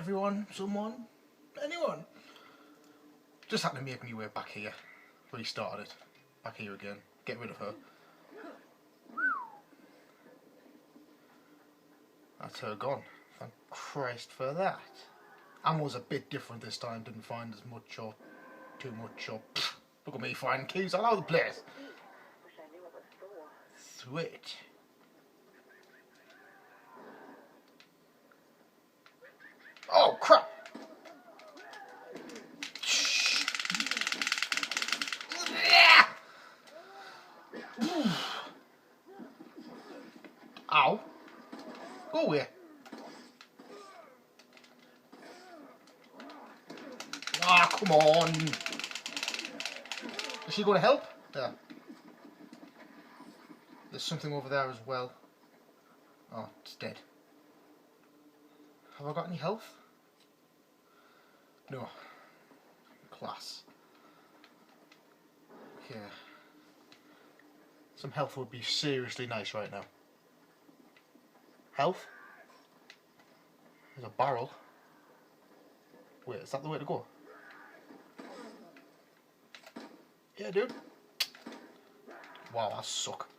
everyone, someone, anyone. Just had to make me way back here. Restart it. Back here again. Get rid of her. That's her gone. Thank Christ for that. Ammo's a bit different this time. Didn't find as much or too much or... Pfft, look at me finding keys all over the place. Sweet. Oh crap! Ow! Go away! Ah, come on! Is she going to help? There. There's something over there as well. Oh, it's dead. Have I got any health? No. Class. Okay. Some health would be seriously nice right now. Health? There's a barrel. Wait, is that the way to go? Yeah, dude. Wow, I suck.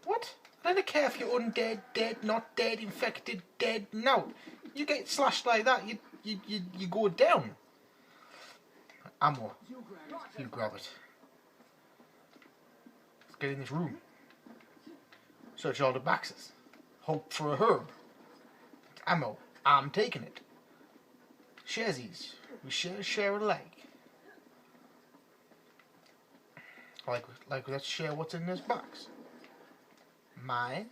What? I don't care if you're undead, dead, not dead, infected, dead. No. You get slashed like that, you go down. Ammo. You grab it. Let's get in this room. Search all the boxes. Hope for a herb. Ammo. I'm taking it. Sharesies. We share alike. Like let's share what's in this box. Mine.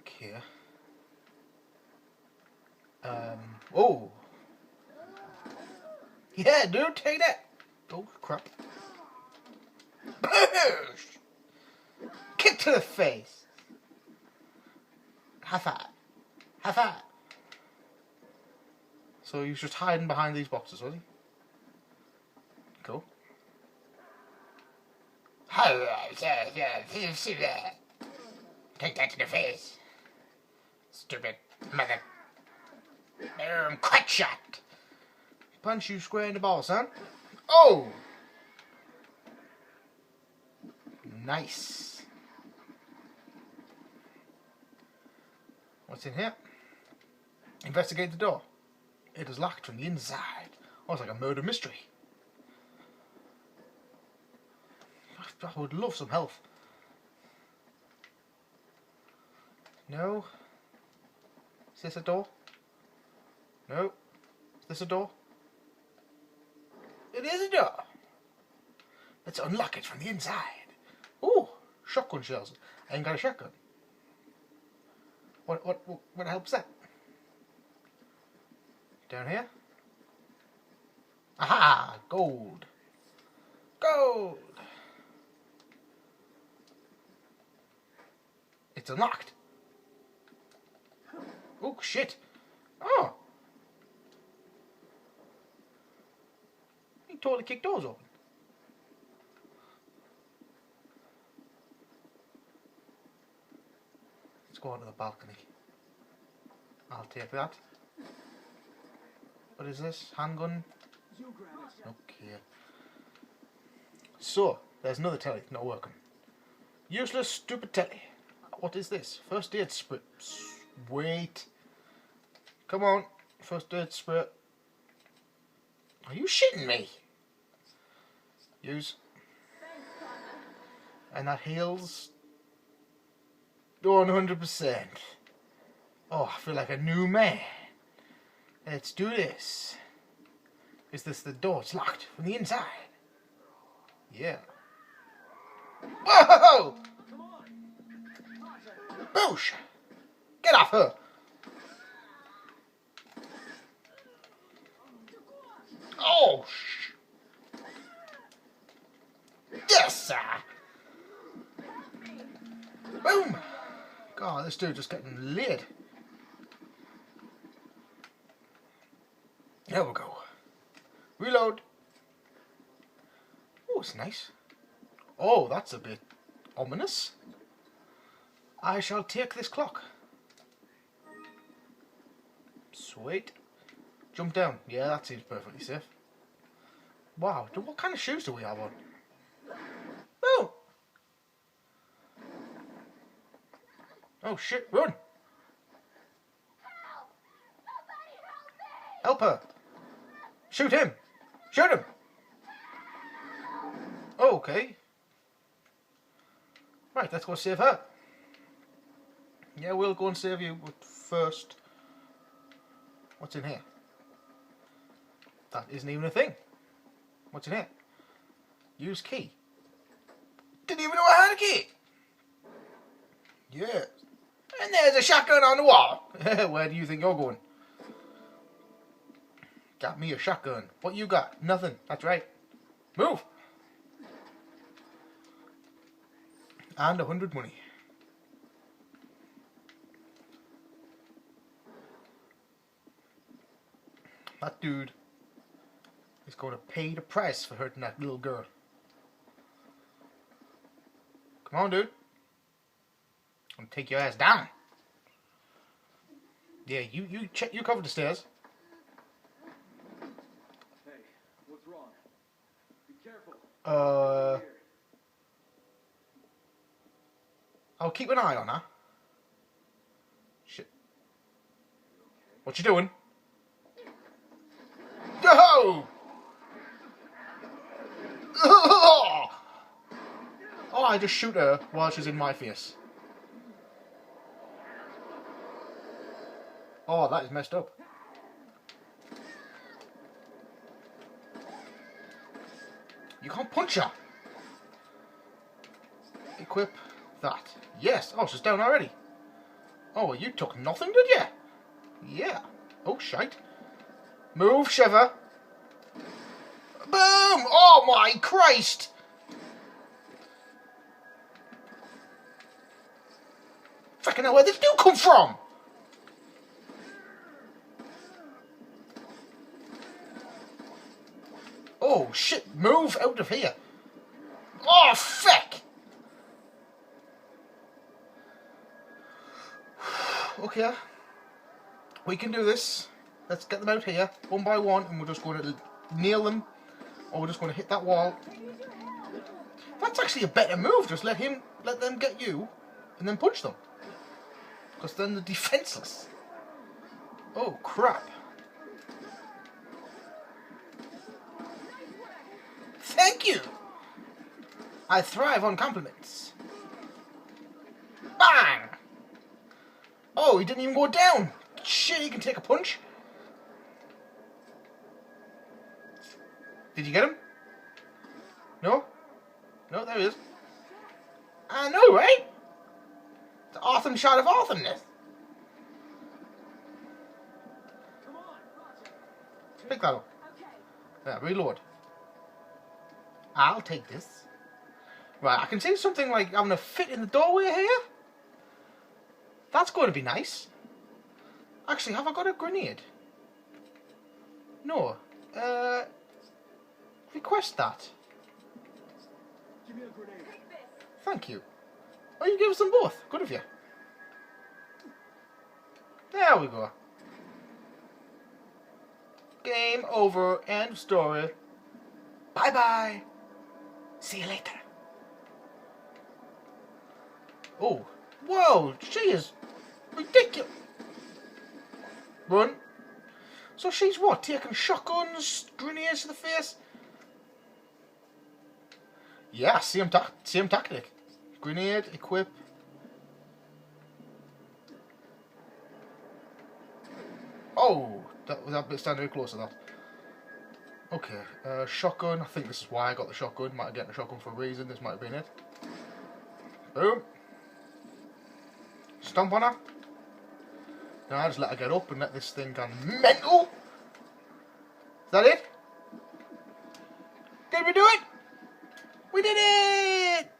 Okay. Oh. Yeah, dude, take that. Oh, crap. Boosh! Kick to the face. High five. High five. So he was just hiding behind these boxes, was he? Cool. Take that to the face. Stupid mother. Quick shot. Punch you square in the ball, son. Oh! Nice. What's in here? Investigate the door. It is locked from the inside. Oh, it's like a murder mystery. I would love some health. No. Is this a door? No. Is this a door? It is a door. Let's unlock it from the inside. Ooh, shotgun shells. I ain't got a shotgun. What helps that? Down here? Aha! Gold. Gold! It's unlocked. Oh, shit. Oh. He totally kicked doors open. Let's go onto the balcony. I'll take that. What is this? Handgun? Okay. So, there's another telly not working. Useless, stupid telly. What is this? First aid spray. Wait. Come on. First aid spray. Are you shitting me? Use. And that heals 100%. Oh, I feel like a new man. Let's do this. Is this the door? It's locked from the inside. Yeah. Whoa! Boosh! Get off her! Oh, yes, sir! Boom! God, this dude just getting lit. There we go. Reload. Oh, it's nice. Oh, that's a bit ominous. I shall take this clock. Sweet. Jump down. Yeah, that seems perfectly safe. Wow, what kind of shoes do we have on? Boom! Oh shit, run! Help her! Shoot him! Shoot him! Okay. Right, let's go save her. Yeah, we'll go and save you, but first... What's in here? That isn't even a thing. What's in here? Use key. Didn't even know I had a key! Yeah. And there's a shotgun on the wall. Where do you think you're going? Got me a shotgun. What you got? Nothing. That's right. Move. And 100 money. That dude is going to pay the price for hurting that little girl. Come on, dude. I'm gonna take your ass down. Yeah, you cover the stairs. Hey, what's wrong? Be careful. I'll keep an eye on her. Shit. What you doing? Yo! Oh, I just shoot her while she's in my face. Oh, that is messed up. You can't punch her. Equip that. Yes. Oh, she's down already. Oh, you took nothing, did you? Yeah. Oh, shite. Move, Shiver. Boom! Oh, my Christ! Fucking hell, where did this dude come from? Oh, shit. Move out of here. Oh, fuck! Okay. We can do this. Let's get them out here, one by one, and we're just going to nail them, or we're just going to hit that wall. That's actually a better move. Just let them get you, and then punch them. Because then they're defenseless. Oh, crap. Thank you! I thrive on compliments. Bang! Oh, he didn't even go down. Shit, he can take a punch. Did you get him? No? No, there he is. I know, right? It's an awesome shot of awesomeness. Pick that up. Yeah, reload. I'll take this. Right, I can see something like having a fit in the doorway here. That's going to be nice. Actually, have I got a grenade? No. Request that. Give me a grenade. Thank you. Oh, you give us them both. Good of you. There we go. Game over. End of story. Bye-bye. See you later. Oh. Whoa. She is ridiculous. Run. So she's what? Taking shotguns, grenades to the face? Yeah, same tactic. Grenade, equip. Oh, that bit standing very close to that. Okay, shotgun. I think this is why I got the shotgun. Might have gotten a shotgun for a reason. This might have been it. Boom. Stomp on her. Now I just let her get up and let this thing go mental. Is that it? Did we do it? We did it!